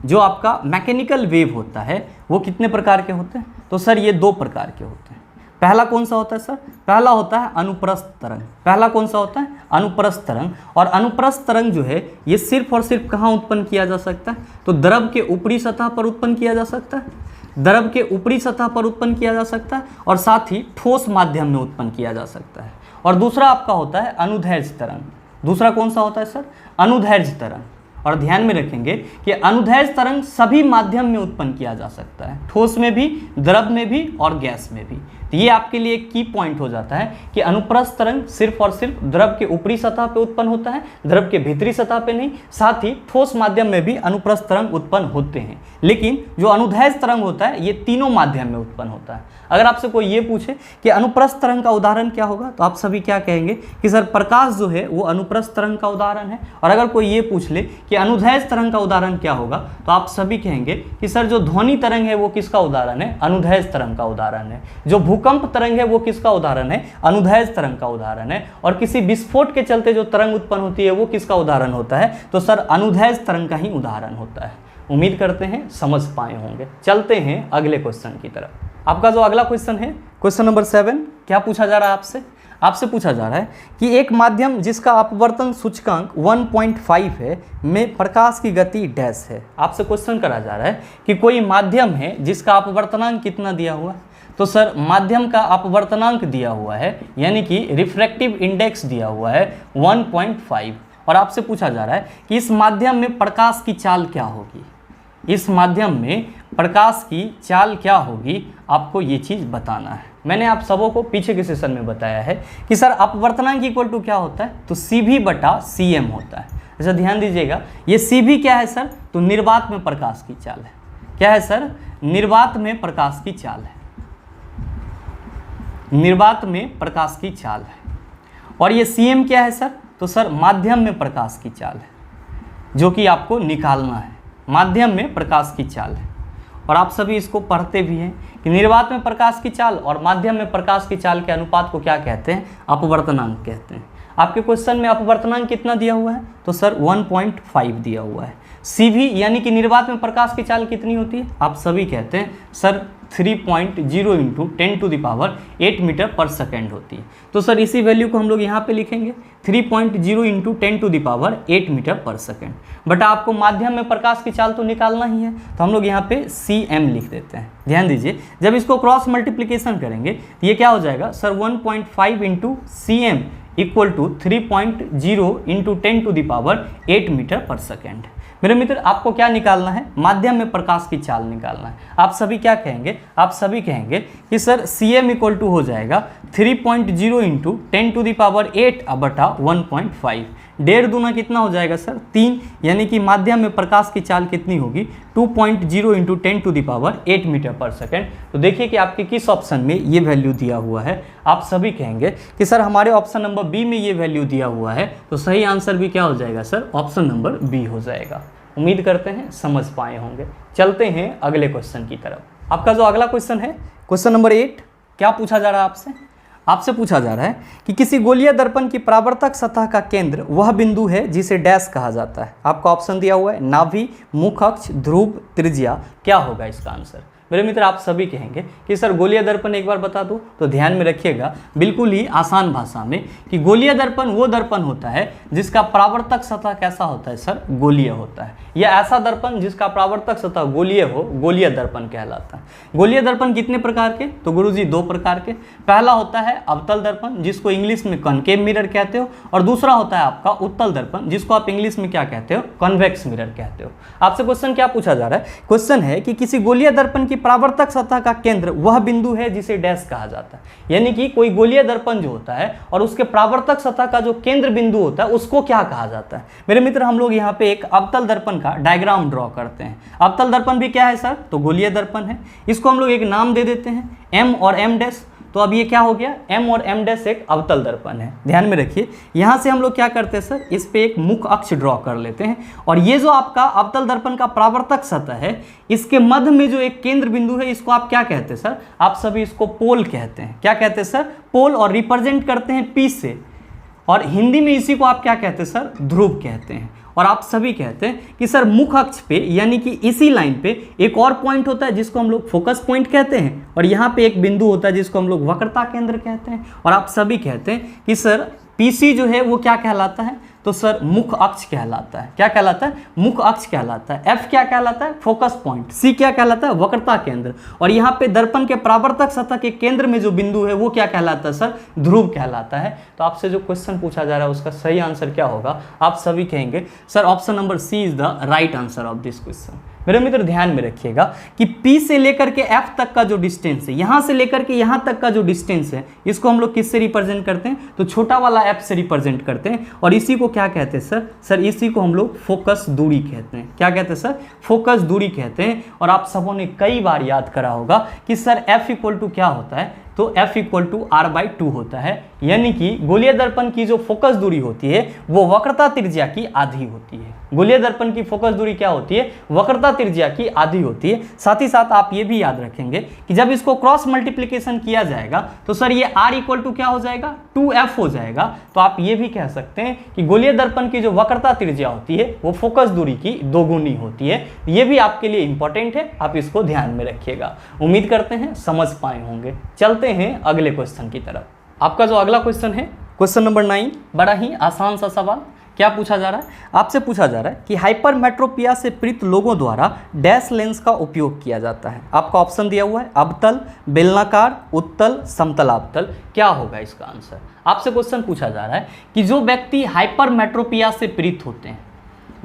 जो आपका मैकेनिकल वेव होता है, वो कितने प्रकार के होते हैं? तो सर ये 2 प्रकार के होते हैं। पहला कौन सा होता है सर? पहला होता है अनुप्रस्थ तरंग। पहला कौन सा होता है? अनुप्रस्थ तरंग। और अनुप्रस्थ तरंग जो है ये सिर्फ और सिर्फ कहाँ उत्पन्न किया जा सकता है? तो द्रव के ऊपरी सतह पर उत्पन्न किया जा सकता है, द्रव के ऊपरी सतह पर उत्पन्न किया जा सकता है और साथ ही ठोस माध्यम में उत्पन्न किया जा सकता है। और दूसरा आपका होता है अनुदैर्घ्य तरंग। दूसरा कौन सा होता है सर? अनुदैर्घ्य तरंग। और ध्यान में रखेंगे कि अनुदैर्घ्य तरंग सभी माध्यम में उत्पन्न किया जा सकता है, ठोस में भी, द्रव में भी और गैस में भी। तो ये आपके लिए एक की पॉइंट हो जाता है कि अनुप्रस्थ तरंग सिर्फ और सिर्फ द्रव के ऊपरी सतह पे उत्पन्न होता है, द्रव के भीतरी सतह पे नहीं। साथ ही ठोस माध्यम में भी अनुप्रस्थ तरंग उत्पन्न होते हैं, लेकिन जो अनुदैर्घ्य तरंग होता है ये तीनों माध्यम में उत्पन्न होता है। अगर आपसे कोई ये पूछे कि अनुप्रस्थ तरंग का उदाहरण क्या होगा, तो आप सभी क्या कहेंगे कि सर प्रकाश जो है वो अनुप्रस्थ तरंग का उदाहरण है। और अगर कोई ये पूछ ले कि अनुदैर्घ्य तरंग का उदाहरण क्या होगा, तो आप सभी कहेंगे कि सर जो ध्वनि तरंग है वो किसका उदाहरण है? अनुदैर्घ्य तरंग का उदाहरण है। जो भूकंप तरंग है वो किसका उदाहरण है? अनुदैर्घ्य तरंग का उदाहरण है। और किसी विस्फोट के चलते जो तरंग उत्पन्न होती है वो किसका उदाहरण होता है? तो सर अनुदैर्घ्य तरंग का ही उदाहरण होता है। उम्मीद करते हैं समझ पाए होंगे। चलते हैं अगले क्वेश्चन की तरफ। आपका जो अगला क्वेश्चन है क्वेश्चन नंबर 7, क्या पूछा जा रहा है आपसे? आपसे पूछा जा रहा है कि एक माध्यम जिसका अपवर्तन सूचकांक 1.5 है में प्रकाश की गति डैश है। आपसे क्वेश्चन करा जा रहा है कि कोई माध्यम है जिसका अपवर्तनांक कितना दिया हुआ है? तो सर माध्यम का अपवर्तनांक दिया हुआ है, यानी कि रिफ्रैक्टिव इंडेक्स दिया हुआ है 1.5। और आपसे पूछा जा रहा है कि इस माध्यम में प्रकाश की चाल क्या होगी? इस माध्यम में प्रकाश की चाल क्या होगी, आपको ये चीज़ बताना है। मैंने आप सबों को पीछे के सेशन में बताया है कि सर अपवर्तनांक इक्वल टू क्या होता है? तो CV/CM होता है। अच्छा ध्यान दीजिएगा, ये CV क्या है सर? तो निर्वात में प्रकाश की चाल है। क्या है सर? निर्वात में प्रकाश की चाल है, निर्वात में प्रकाश की चाल है। और ये CM क्या है सर? तो सर माध्यम में प्रकाश की चाल है, जो कि आपको निकालना है। माध्यम में प्रकाश की चाल है। और आप सभी इसको पढ़ते भी हैं कि निर्वात में प्रकाश की चाल और माध्यम में प्रकाश की चाल के अनुपात को क्या कहते हैं? अपवर्तनांक कहते हैं। आपके क्वेश्चन में अपवर्तनांक कितना दिया हुआ है? तो सर 1.5 दिया हुआ है। CV यानी कि निर्वात में प्रकाश की चाल कितनी होती है? आप सभी कहते हैं sir 3.0 into 10⁸ metre per second होती है। तो सर इसी वैल्यू को हम लोग यहाँ पे लिखेंगे 3.0 into 10⁸ metre per second. But आपको माध्यम में प्रकाश की चाल तो निकालना ही है, तो हम लोग यहाँ पे CM लिख देते हैं। ध्यान दीजिए, जब इसको क्रॉस मल्टीप्लिकेशन करेंगे तो ये क्या हो जाएगा sir 1.5 into CM equal to 3.0 into 10⁸ metre per second. मेरे मित्र आपको क्या निकालना है? माध्यम में प्रकाश की चाल निकालना है। आप सभी क्या कहेंगे? आप सभी कहेंगे कि सर CM इक्वल टू हो जाएगा 3.0 इंटू 10⁸ 1/1.5। डेढ़ दूना कितना हो जाएगा सर 3, यानी कि माध्यम में प्रकाश की चाल कितनी होगी 2.0 इंटू 10⁸ मीटर पर सेकेंड। तो देखिए कि आपके किस ऑप्शन में ये वैल्यू दिया हुआ है। आप सभी कहेंगे कि सर हमारे ऑप्शन नंबर बी में ये वैल्यू दिया हुआ है, तो सही आंसर भी क्या हो जाएगा सर, ऑप्शन नंबर बी हो जाएगा। उम्मीद करते हैं समझ पाए होंगे। चलते हैं अगले क्वेश्चन की तरफ। आपका जो अगला क्वेश्चन है, क्वेश्चन नंबर 8, क्या पूछा जा रहा है आपसे? आपसे पूछा जा रहा है कि किसी गोलीय दर्पण की परावर्तक सतह का केंद्र वह बिंदु है जिसे डैश कहा जाता है। आपका ऑप्शन दिया हुआ है नाभि, मुख अक्ष, ध्रुव, त्रिज्या। क्या होगा इसका आंसर? मेरे मित्र आप सभी कहेंगे कि सर गोलीय दर्पण एक बार बता दो, तो ध्यान में रखिएगा बिल्कुल ही आसान भाषा में कि गोलीय दर्पण वो दर्पण होता है जिसका परावर्तक सतह कैसा होता है सर, गोलीय होता है, या ऐसा दर्पण जिसका परावर्तक सतह गोलीय हो, गोलीय दर्पण कहलाता है। गोलीय दर्पण कितने प्रकार के? तो गुरुजी 2 प्रकार के। पहला होता है अवतल दर्पण, जिसको इंग्लिश में कॉनकेव मिरर कहते हो, और दूसरा होता है आपका उत्तल दर्पण, जिसको आप इंग्लिश में क्या कहते हो, कॉन्वेक्स मिरर कहते हो। आपसे क्वेश्चन क्या पूछा जा रहा है? क्वेश्चन है कि किसी गोलीय दर्पण की परावर्तक सतह का केंद्र वह बिंदु है जिसे डैश कहा जाता है, यानी कि कोई गोलीय दर्पण जो होता है और उसके परावर्तक सतह का जो केंद्र बिंदु होता है उसको क्या कहा जाता है। मेरे मित्र हम लोग यहाँ पे एक अवतल दर्पण का डायग्राम ड्रॉ करते हैं। अवतल दर्पण भी क्या है सर, तो गोलीय दर्पण है। इसको हम लोग एक नाम दे देते हैं एम और एम डैश। तो अब ये क्या हो गया, एम और एम डैश एक अवतल दर्पण है। ध्यान में रखिए, यहाँ से हम लोग क्या करते हैं सर, इस पे एक मुख अक्ष ड्रॉ कर लेते हैं, और ये जो आपका अवतल दर्पण का परावर्तक सतह है, इसके मध्य में जो एक केंद्र बिंदु है, इसको आप क्या कहते हैं सर, आप सभी इसको पोल कहते हैं। क्या कहते हैं सर, पोल, और रिप्रेजेंट करते हैं पी से, और हिंदी में इसी को आप क्या कहते हैं सर, ध्रुव कहते हैं। और आप सभी कहते हैं कि सर मुख अक्ष पे, यानी कि इसी लाइन पे एक और पॉइंट होता है जिसको हम लोग फोकस पॉइंट कहते हैं, और यहाँ पे एक बिंदु होता है जिसको हम लोग वक्रता केंद्र कहते हैं। और आप सभी कहते हैं कि सर पीसी जो है वो क्या कहलाता है, तो सर मुख अक्ष कहलाता है। क्या कहलाता है, मुख अक्ष कहलाता है। एफ क्या कहलाता है, फोकस पॉइंट। सी क्या कहलाता है, वक्रता केंद्र। और यहाँ पे दर्पण के परावर्तक सतह के केंद्र में जो बिंदु है वो क्या कहलाता है सर, ध्रुव कहलाता है। तो आपसे जो क्वेश्चन पूछा जा रहा है उसका सही आंसर क्या होगा? आप सभी कहेंगे sir option number C is the right answer of this question. मेरे मित्र ध्यान में रखिएगा कि P से लेकर के F तक का जो डिस्टेंस है, यहाँ से लेकर के यहाँ तक का जो डिस्टेंस है, इसको हम लोग किससे रिप्रेजेंट करते हैं, तो छोटा वाला F से रिप्रेजेंट करते हैं। और इसी को क्या कहते हैं सर, सर इसी को हम लोग फोकस दूरी कहते हैं। क्या कहते हैं सर, फोकस दूरी कहते हैं। और आप सबों ने कई बार याद करा होगा कि सर F इक्वल टू क्या होता है, तो F इक्वल टू R/2 होता है, यानी कि गोलीय दर्पण की जो फोकस दूरी होती है वो वक्रता त्रिज्या की आधी होती है। गोलीय दर्पण की फोकस दूरी क्या होती है, वक्रता त्रिज्या की आधी होती है। साथ ही साथ आप ये भी याद रखेंगे कि जब इसको क्रॉस मल्टीप्लिकेशन किया जाएगा तो सर ये R इक्वल टू क्या हो जाएगा, 2F हो जाएगा। तो आप ये भी कह सकते हैं कि गोलीय दर्पण की जो वक्रता त्रिज्या होती है वो फोकस दूरी की दोगुनी होती है। ये भी आपके लिए इंपॉर्टेंट है, आप इसको ध्यान में रखिएगा। उम्मीद करते हैं समझ पाए होंगे। चलते हैं अगले क्वेश्चन की तरफ। आपका जो अगला क्वेश्चन है, क्वेश्चन नंबर 9, बड़ा ही आसान सा सवाल। क्या पूछा जा रहा है, आपसे पूछा जा रहा है कि हाइपरमेट्रोपिया से पीड़ित लोगों द्वारा डैश लेंस का उपयोग किया जाता है। आपका ऑप्शन दिया हुआ है अवतल, बेलनाकार, उत्तल, समतल अवतल। क्या होगा इसका आंसर? आपसे क्वेश्चन पूछा जा रहा है कि जो व्यक्ति हाइपरमेट्रोपिया से पीड़ित होते हैं,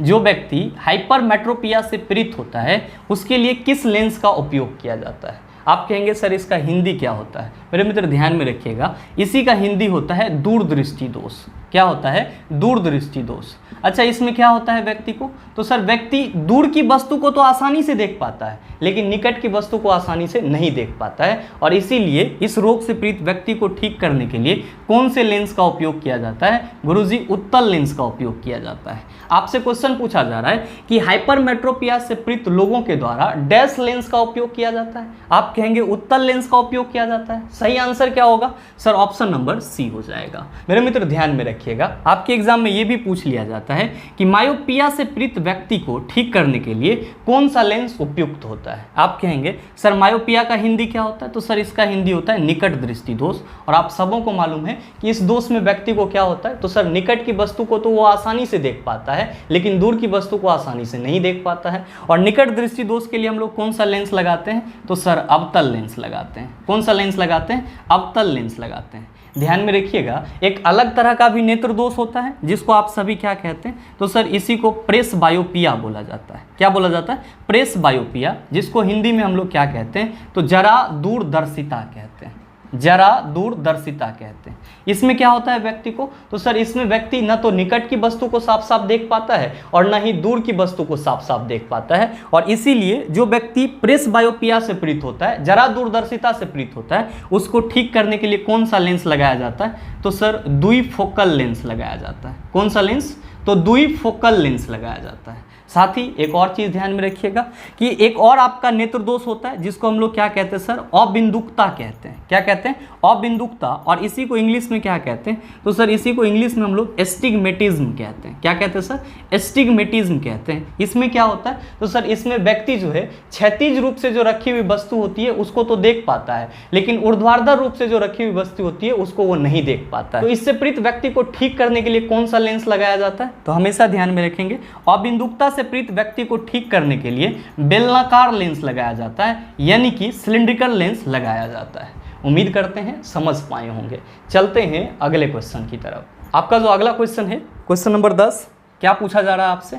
जो व्यक्ति हाइपरमेट्रोपिया से पीड़ित होता है उसके लिए किस लेंस का उपयोग किया जाता है। आप कहेंगे सर इसका हिंदी क्या होता है। मेरे मित्र ध्यान में रखिएगा, इसी का हिंदी होता है दूरदृष्टि दोष। क्या होता है, दूरदृष्टि दोष। अच्छा, इसमें क्या होता है व्यक्ति को, तो सर व्यक्ति दूर की वस्तु को तो आसानी से देख पाता है लेकिन निकट की वस्तु को आसानी से नहीं देख पाता है। और इसीलिए इस रोग से पीड़ित व्यक्ति को ठीक करने के लिए कौन से लेंस का उपयोग किया जाता है, गुरुजी उत्तल लेंस का उपयोग किया जाता है। आपसे क्वेश्चन पूछा जा रहा है कि हाइपरमेट्रोपिया से पीड़ित लोगों के द्वारा डैश लेंस का उपयोग किया जाता है। आप कहेंगे उत्तल लेंस का उपयोग किया जाता है। सही आंसर क्या होगा सर, ऑप्शन नंबर सी हो जाएगा। मेरे मित्र ध्यान में रखिएगा, आपके एग्जाम में यह भी पूछ लिया जाता है कि मायोपिया से पीड़ित व्यक्ति को ठीक करने के लिए कौन सा लेंस उपयुक्त होता है। आप कहेंगे सर मायोपिया का हिंदी क्या होता है, तो सर इसका हिंदी होता है निकट दृष्टि दोष। और आप सबों को मालूम है कि इस दोष में व्यक्ति को क्या होता है, तो सर निकट की वस्तु को तो वो आसानी से देख पाता है लेकिन दूर की वस्तु को आसानी से नहीं देख पाता है। और निकट दृष्टि दोष के लिए हम लोग कौन सा लेंस लगाते हैं, तो सर अवतल लेंस लगाते हैं। कौन सा लेंस लगाते हैं, अवतल लेंस लगाते हैं। ध्यान में रखिएगा, एक अलग तरह का भी नेत्र दोष होता है जिसको आप सभी क्या कहते हैं, तो सर इसी को प्रेस बायोपिया बोला जाता है। क्या बोला जाता है, प्रेस बायोपिया, जिसको हिंदी में हम लोग क्या कहते हैं, तो जरा दूरदर्शिता कहते हैं। जरा दूरदर्शिता कहते हैं। इसमें क्या होता है व्यक्ति को, तो सर इसमें व्यक्ति न तो निकट की वस्तु को साफ साफ देख पाता है और न ही दूर की वस्तु को साफ साफ देख पाता है, और इसीलिए जो व्यक्ति प्रेसबायोपिया से पीड़ित होता है, जरा दूरदर्शिता से पीड़ित होता है, उसको ठीक करने के लिए कौन सा लेंस लगाया जाता है, तो सर द्विफोकल लेंस लगाया जाता है। कौन सा लेंस, तो द्विफोकल लेंस लगाया जाता है। साथ ही एक और चीज ध्यान में रखिएगा कि एक और आपका नेत्र दोष होता है जिसको हम लोग क्या कहते हैं सर, अबिंदुकता कहते हैं। क्या कहते हैं, अबिंदुकता, और इसी को इंग्लिश में क्या कहते हैं, तो सर इसी को इंग्लिश में हम लोग एस्टिग्मेटिज्म कहते हैं। क्या कहते हैं सर, एस्टिग्मेटिज्म कहते हैं। इसमें क्या होता है, तो सर इसमें व्यक्ति जो है क्षैतिज रूप से जो रखी हुई वस्तु होती है उसको तो देख पाता है, लेकिन ऊर्ध्वाधर रूप से जो रखी हुई वस्तु होती है उसको वो नहीं देख पाता है। तो इससे पीड़ित व्यक्ति को ठीक करने के लिए कौन सा लेंस लगाया जाता है, तो हमेशा ध्यान में रखेंगे अबिंदुकता से पीड़ित व्यक्ति को ठीक करने के लिए बेलनाकार लेंस लगाया जाता है, यानी कि सिलिंड्रिकल लेंस लगाया जाता है। उम्मीद करते हैं समझ पाए होंगे। चलते हैं अगले क्वेश्चन की तरफ। आपका जो अगला क्वेश्चन है, क्वेश्चन नंबर 10, क्या पूछा जा रहा है आपसे,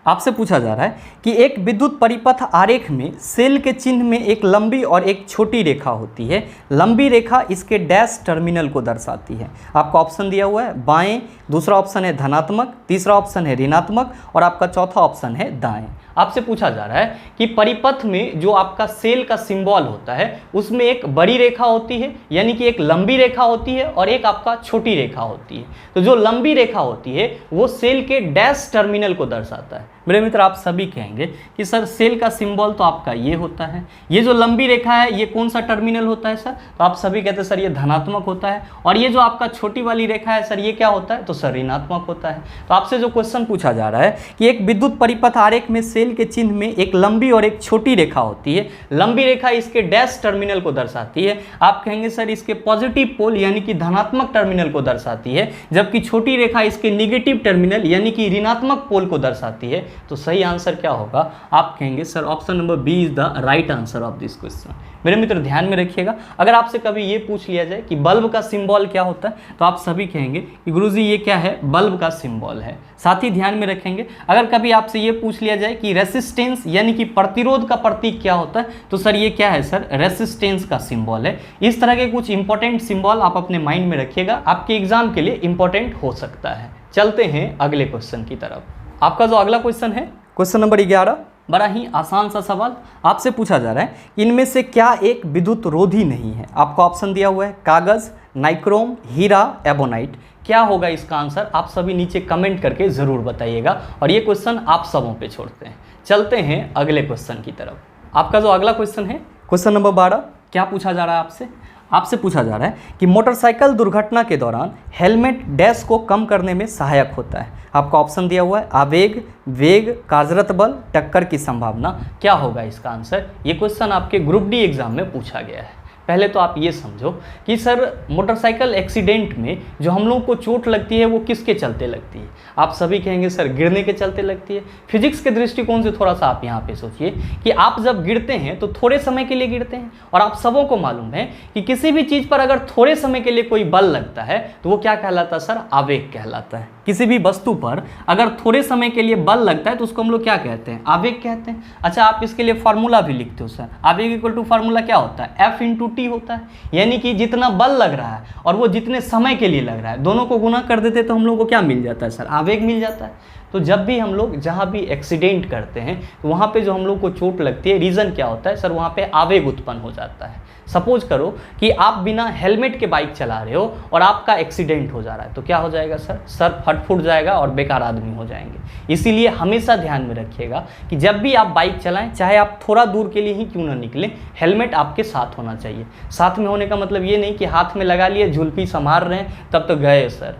आपसे पूछा जा रहा है कि एक विद्युत परिपथ आरेख में सेल के चिन्ह में एक लंबी और एक छोटी रेखा होती है। लंबी रेखा इसके डैश टर्मिनल को दर्शाती है। आपका ऑप्शन दिया हुआ है बाएं, दूसरा ऑप्शन है धनात्मक, तीसरा ऑप्शन है ऋणात्मक, और आपका चौथा ऑप्शन है दाएं। आपसे पूछा जा रहा है कि परिपथ में जो आपका सेल का सिंबल होता है उसमें एक बड़ी रेखा होती है, यानी कि एक लंबी रेखा होती है, और एक आपका छोटी रेखा होती है। तो जो लंबी रेखा होती है वो सेल के डैश टर्मिनल को दर्शाता है। मेरे मित्र आप सभी कहेंगे कि सर सेल का सिंबल तो आपका ये होता है, ये जो लंबी रेखा है ये कौन सा टर्मिनल होता है सर, तो आप सभी कहते हैं सर ये धनात्मक होता है, और ये जो आपका छोटी वाली रेखा है सर ये क्या होता है, तो सर ऋणात्मक होता है। तो आपसे जो क्वेश्चन पूछा जा रहा है कि एक विद्युत परिपथ आरेख में सेल के चिन्ह में एक लंबी और एक छोटी रेखा होती है, लंबी रेखा इसके डैश टर्मिनल को दर्शाती है, आप कहेंगे सर इसके पॉजिटिव पोल यानी कि धनात्मक टर्मिनल को दर्शाती है, जबकि छोटी रेखा इसके निगेटिव टर्मिनल यानी कि ऋणात्मक पोल को दर्शाती है। तो सही आंसर क्या होगा, आप कहेंगे sir option number B is the right answer of this question. मेरे मित्र ध्यान में रखिएगा, अगर आपसे कभी ये पूछ लिया जाए कि बल्ब का सिंबल क्या होता है, तो आप सभी कहेंगे कि गुरुजी ये क्या है, बल्ब का सिंबल है। साथ ही ध्यान में रखेंगे, अगर कभी आपसे ये पूछ लिया जाए कि रेसिस्टेंस यानी कि प्रतिरोध का प्रतीक क्या होता है, तो सर ये क्या है सर, रेसिस्टेंस का सिंबल है। इस तरह के कुछ इंपॉर्टेंट सिंबल आप अपने माइंड में रखिएगा, आपके एग्जाम के लिए इंपॉर्टेंट हो सकता है। चलते हैं अगले क्वेश्चन की तरफ। आपका जो अगला क्वेश्चन है, क्वेश्चन नंबर 11, बड़ा ही आसान सा सवाल आपसे पूछा जा रहा है, इनमें से क्या एक विद्युत रोधी नहीं है। आपका ऑप्शन दिया हुआ है कागज, नाइक्रोम, हीरा, एबोनाइट। क्या होगा इसका आंसर, आप सभी नीचे कमेंट करके ज़रूर बताइएगा, और ये क्वेश्चन आप सबों पे छोड़ते हैं। चलते हैं अगले क्वेश्चन की तरफ। आपका जो अगला क्वेश्चन है, क्वेश्चन नंबर 12, क्या पूछा जा रहा है आपसे, आपसे पूछा जा रहा है कि मोटरसाइकिल दुर्घटना के दौरान हेलमेट डैश को कम करने में सहायक होता है। आपका ऑप्शन दिया हुआ है आवेग, वेग, कार्यरत बल, टक्कर की संभावना। क्या होगा इसका आंसर, ये क्वेश्चन आपके ग्रुप डी एग्जाम में पूछा गया है। पहले तो आप ये समझो कि सर मोटरसाइकिल एक्सीडेंट में जो हम लोगों को चोट लगती है वो किसके चलते लगती है, आप सभी कहेंगे सर गिरने के चलते लगती है। फिजिक्स के दृष्टिकोण से थोड़ा सा आप यहाँ पे सोचिए कि आप जब गिरते हैं तो थोड़े समय के लिए गिरते हैं, और आप सबों को मालूम है कि किसी भी चीज़ पर अगर थोड़े समय के लिए कोई बल लगता है तो वो क्या कहलाता है सर, आवेग कहलाता है। किसी भी वस्तु पर अगर थोड़े समय के लिए बल लगता है तो उसको हम लोग क्या कहते हैं, आवेग कहते हैं। अच्छा आप इसके लिए फार्मूला भी लिखते हो सर, आवेग इक्वल टू फार्मूला क्या होता है, F इंटू टी होता है, यानी कि जितना बल लग रहा है और वो जितने समय के लिए लग रहा है दोनों को गुना कर देते तो हम लोग को क्या मिल जाता है सर, आवेग मिल जाता है। तो जब भी हम लोग जहाँ भी एक्सीडेंट करते हैं तो वहाँ पे जो हम लोग को चोट लगती है, रीज़न क्या होता है सर, वहाँ पे आवेग उत्पन्न हो जाता है। सपोज करो कि आप बिना हेलमेट के बाइक चला रहे हो और आपका एक्सीडेंट हो जा रहा है, तो क्या हो जाएगा सर, सर फट फुट जाएगा और बेकार आदमी हो जाएंगे। इसीलिए हमेशा ध्यान में रखिएगा कि जब भी आप बाइक चलाएं, चाहे आप थोड़ा दूर के लिए ही क्यों ना निकलें, हेलमेट आपके साथ होना चाहिए। साथ में होने का मतलब ये नहीं कि हाथ में लगा लिए झुलपी संभाल रहे हैं तब तो गए सर।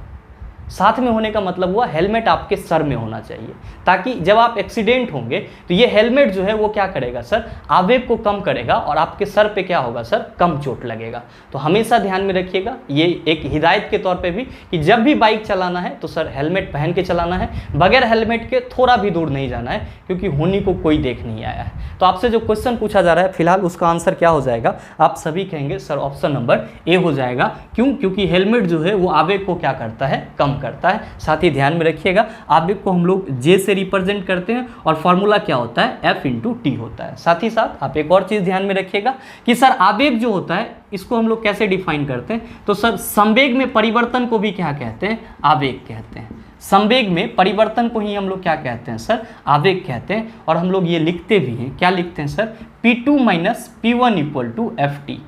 साथ में होने का मतलब हुआ हेलमेट आपके सर में होना चाहिए, ताकि जब आप एक्सीडेंट होंगे तो ये हेलमेट जो है वो क्या करेगा सर, आवेग को कम करेगा और आपके सर पे क्या होगा सर, कम चोट लगेगा। तो हमेशा ध्यान में रखिएगा, ये एक हिदायत के तौर पे भी कि जब भी बाइक चलाना है तो सर हेलमेट पहन के चलाना है, बगैर हेलमेट के थोड़ा भी दूर नहीं जाना है, क्योंकि होनी को कोई देख नहीं आया है। तो आपसे जो क्वेश्चन पूछा जा रहा है फिलहाल उसका आंसर क्या हो जाएगा, आप सभी कहेंगे सर ऑप्शन नंबर ए हो जाएगा। क्यों, क्योंकि हेलमेट जो है वो आवेग को क्या करता है, कम करता है। साथ ही ध्यान में रखिएगा आवेग को हम लोग जे से रिप्रेजेंट करते हैं और फॉर्मूला क्या होता है, F इंटू टी होता है। साथ ही साथ आप एक और चीज ध्यान में रखिएगा कि सर आवेग जो होता है इसको हम लोग कैसे डिफाइन करते हैं? तो सर संवेग में परिवर्तन को भी क्या कहते हैं? आवेग कहते हैं। संवेग में परिवर्तन को ही हम लोग क्या कहते हैं सर? आवेग कहते हैं। और हम लोग ये लिखते भी हैं, क्या लिखते हैं sir? P2 minus P1 equal to FT।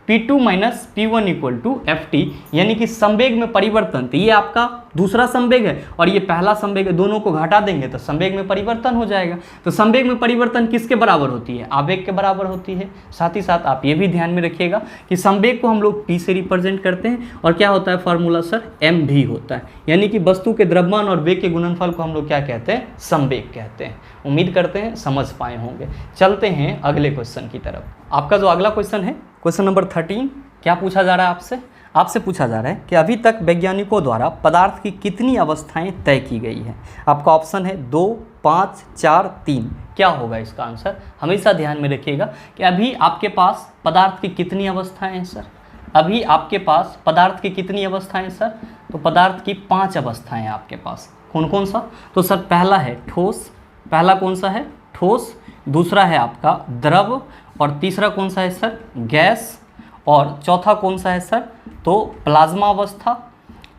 P2 minus P1 equal to FT, यानी कि संवेग में परिवर्तन। तो ये आपका दूसरा संवेग है और ये पहला संवेग है, दोनों को घटा देंगे तो संवेग में परिवर्तन हो जाएगा। तो संवेग में परिवर्तन किसके बराबर होती है? आवेग के बराबर होती है। साथ ही साथ आप ये भी ध्यान में रखिएगा कि संवेग को हम लोग P से रिप्रेजेंट करते हैं और क्या होता है फॉर्मूला सर? mv होता है, यानी कि वस्तु के द्रव्यमान और वेग के गुणनफल को हम लोग क्या कहते हैं? संवेग कहते हैं। उम्मीद करते हैं समझ पाए होंगे। चलते हैं अगले क्वेश्चन की तरफ। आपका जो अगला क्वेश्चन है, क्वेश्चन नंबर 13, क्या पूछा जा रहा है आपसे? आपसे पूछा जा रहा है कि अभी तक वैज्ञानिकों द्वारा पदार्थ की कितनी अवस्थाएं तय की गई है? आपका ऑप्शन है 2, 5, 4, 3। क्या होगा इसका आंसर? हमेशा ध्यान में रखिएगा कि अभी आपके पास पदार्थ की कितनी अवस्थाएं हैं सर? अभी आपके पास पदार्थ की कितनी अवस्थाएं हैं सर? तो पदार्थ की 5 अवस्थाएं हैं आपके पास। कौन कौन सा? तो सर पहला है ठोस, पहला कौन सा है? ठोस। दूसरा है आपका द्रव, और तीसरा कौन सा है सर? गैस। और चौथा कौन सा है सर? तो प्लाज्मा अवस्था।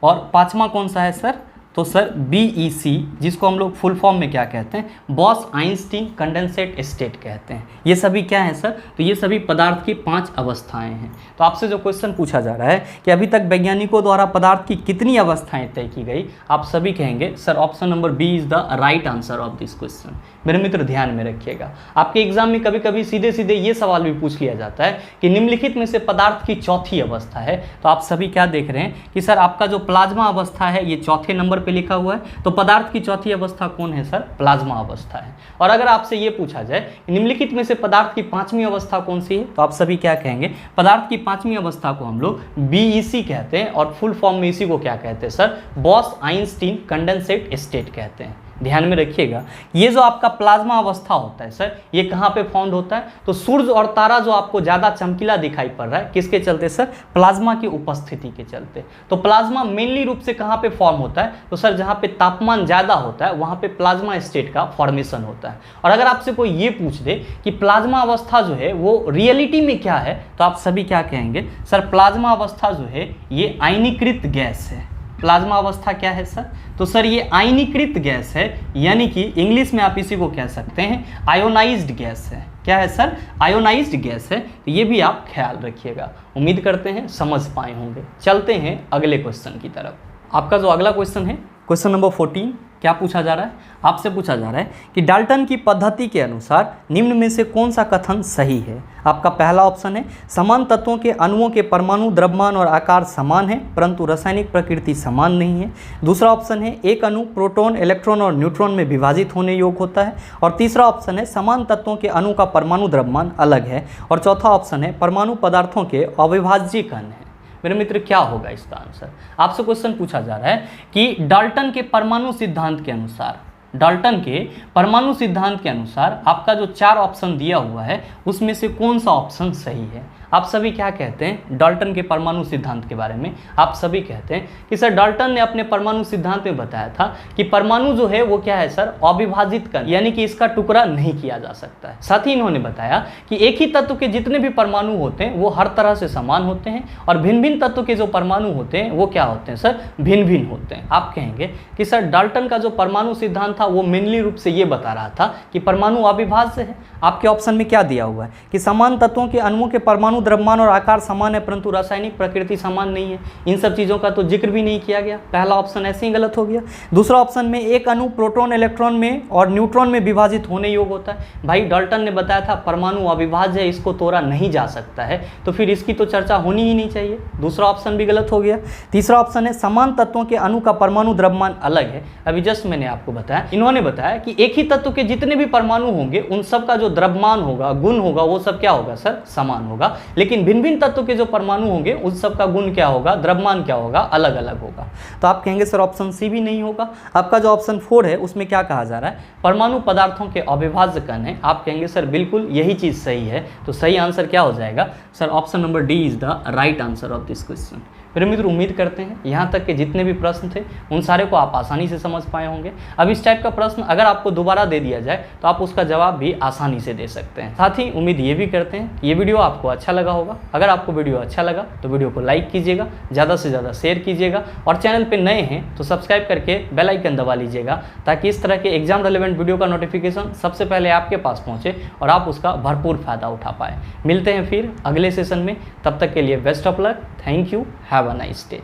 और पांचवा कौन सा है सर? तो सर BEC, जिसको हम लोग फुल फॉर्म में क्या कहते हैं? बॉस आइंस्टीन कंडेंसेट स्टेट कहते हैं। ये सभी क्या है सर? तो ये सभी पदार्थ की 5 अवस्थाएं हैं। तो आपसे जो क्वेश्चन पूछा जा रहा है कि अभी तक वैज्ञानिकों द्वारा पदार्थ की कितनी अवस्थाएं तय की गई, आप सभी कहेंगे sir option number B is the right answer of this question. मेरे मित्र ध्यान में रखिएगा, आपके एग्जाम में कभी कभी सीधे सीधे ये सवाल भी पूछ लिया जाता है कि निम्नलिखित में से पदार्थ की चौथी अवस्था है। तो आप सभी क्या देख रहे हैं कि सर आपका जो प्लाज्मा अवस्था है ये चौथे नंबर पे लिखा हुआ है। तो पदार्थ की चौथी अवस्था कौन है सर? प्लाज्मा अवस्था है। और अगर आपसे ये पूछा जाए कि निम्नलिखित में से पदार्थ की 5वीं अवस्था कौन सी है, तो आप सभी क्या कहेंगे? पदार्थ की 5वीं अवस्था को हम लोग BEC कहते हैं और फुल फॉर्म में इसी को क्या कहते हैं sir? Boss Einstein condensate state कहते हैं। ध्यान में रखिएगा, ये जो आपका प्लाज्मा अवस्था होता है सर, ये कहाँ पे फाउंड होता है? तो सूर्य और तारा जो आपको ज़्यादा चमकीला दिखाई पड़ रहा है, किसके चलते सर? प्लाज्मा की उपस्थिति के चलते। तो प्लाज्मा मेनली रूप से कहाँ पे फॉर्म होता है? तो सर जहाँ पे तापमान ज़्यादा होता है वहाँ पे प्लाज्मा स्टेट का फॉर्मेशन होता है। और अगर आपसे कोई ये पूछ दे कि प्लाज्मा अवस्था जो है वो रियलिटी में क्या है, तो आप सभी क्या कहेंगे? सर प्लाज्मा अवस्था जो है ये आयनीकृत गैस है। प्लाज्मा अवस्था क्या है सर? तो सर ये आयनीकृत गैस है, यानी कि इंग्लिश में आप इसी को कह सकते हैं आयोनाइज्ड गैस है। क्या है सर? आयोनाइज्ड गैस है। तो ये भी आप ख्याल रखिएगा। उम्मीद करते हैं समझ पाए होंगे। चलते हैं अगले क्वेश्चन की तरफ। आपका जो अगला क्वेश्चन है, क्वेश्चन नंबर 14, क्या पूछा जा रहा है? आपसे पूछा जा रहा है कि डाल्टन की पद्धति के अनुसार निम्न में से कौन सा कथन सही है? आपका पहला ऑप्शन है समान तत्वों के अणुओं के परमाणु द्रव्यमान और आकार समान है परंतु रासायनिक प्रकृति समान नहीं है। दूसरा ऑप्शन है एक अणु प्रोटॉन, इलेक्ट्रॉन और न्यूट्रॉन में विभाजित होने योग्य होता है। और तीसरा ऑप्शन है समान तत्वों के अणु का परमाणु द्रव्यमान अलग है। और चौथा ऑप्शन है परमाणु पदार्थों के अविभाज्य कण है। मेरे मित्र क्या होगा इसका आंसर? आपसे क्वेश्चन पूछा जा रहा है कि डाल्टन के परमाणु सिद्धांत के अनुसार, डाल्टन के परमाणु सिद्धांत के अनुसार आपका जो 4 ऑप्शन दिया हुआ है उसमें से कौन सा ऑप्शन सही है? आप सभी क्या कहते हैं डाल्टन के परमाणु सिद्धांत के बारे में? आप सभी कहते हैं कि सर डाल्टन ने अपने परमाणु सिद्धांत में बताया था कि परमाणु जो है वो क्या है सर? अविभाजित कण, यानी कि इसका टुकड़ा नहीं किया जा सकता है। साथ ही इन्होंने बताया कि एक ही तत्व के जितने भी परमाणु होते हैं वो हर तरह से समान होते हैं और भिन्न भिन्न तत्व के जो परमाणु होते हैं वो क्या होते हैं सर? भिन्न भिन्न होते हैं। आप कहेंगे कि सर डाल्टन का जो परमाणु सिद्धांत था वो मेनली रूप से ये बता रहा था कि परमाणु अविभाज्य है। आपके ऑप्शन में क्या दिया हुआ है कि समान तत्वों के अणुओं के परमाणु द्रव्यमान और आकार समान है परंतु रासायनिक प्रकृति समान नहीं है। इन सब चीज़ों का तो जिक्र भी नहीं किया गया। पहला ऑप्शन ऐसे ही गलत हो गया। दूसरा ऑप्शन में एक अणु प्रोटॉन, इलेक्ट्रॉन में और न्यूट्रॉन में विभाजित होने योग्य होता है। भाई डाल्टन ने बताया था परमाणु अविभाज्य है, इसको तोड़ा नहीं जा सकता है, तो फिर इसकी तो चर्चा होनी ही नहीं चाहिए। दूसरा ऑप्शन भी गलत हो गया। तीसरा ऑप्शन है समान तत्वों के अणु का परमाणु द्रव्यमान अलग है। अभी जस्ट मैंने आपको बताया, इन्होंने बताया कि एक ही तत्व के जितने भी परमाणु होंगे उन सब का जो द्रव्यमान होगा, गुण होगा, वो सब क्या होगा सर? समान होगा। लेकिन भिन्न भिन्न तत्व के जो परमाणु होंगे उन सब का गुण क्या होगा, द्रव्यमान क्या होगा, अलग अलग होगा। तो आप कहेंगे सर ऑप्शन सी भी नहीं होगा। आपका जो ऑप्शन 4 है उसमें क्या कहा जा रहा है? परमाणु पदार्थों के अविभाज्य कण है। आप कहेंगे सर बिल्कुल यही चीज सही है। तो सही आंसर क्या हो जाएगा sir? Option number D is the right answer of this question. फिर मित्र उम्मीद करते हैं यहाँ तक के जितने भी प्रश्न थे उन सारे को आप आसानी से समझ पाए होंगे। अब इस टाइप का प्रश्न अगर आपको दोबारा दे दिया जाए तो आप उसका जवाब भी आसानी से दे सकते हैं। साथ ही उम्मीद ये भी करते हैं कि ये वीडियो आपको अच्छा लगा होगा। अगर आपको वीडियो अच्छा लगा तो वीडियो को लाइक कीजिएगा, ज़्यादा से ज़्यादा शेयर कीजिएगा और चैनल पर नए हैं तो सब्सक्राइब करके बेल आइकन दबा लीजिएगा ताकि इस तरह के एग्जाम रिलेवेंट वीडियो का नोटिफिकेशन सबसे पहले आपके पास पहुँचे और आप उसका भरपूर फायदा उठा पाए। मिलते हैं फिर अगले सेशन में, तब तक के लिए best of luck. Thank you, have a nice day.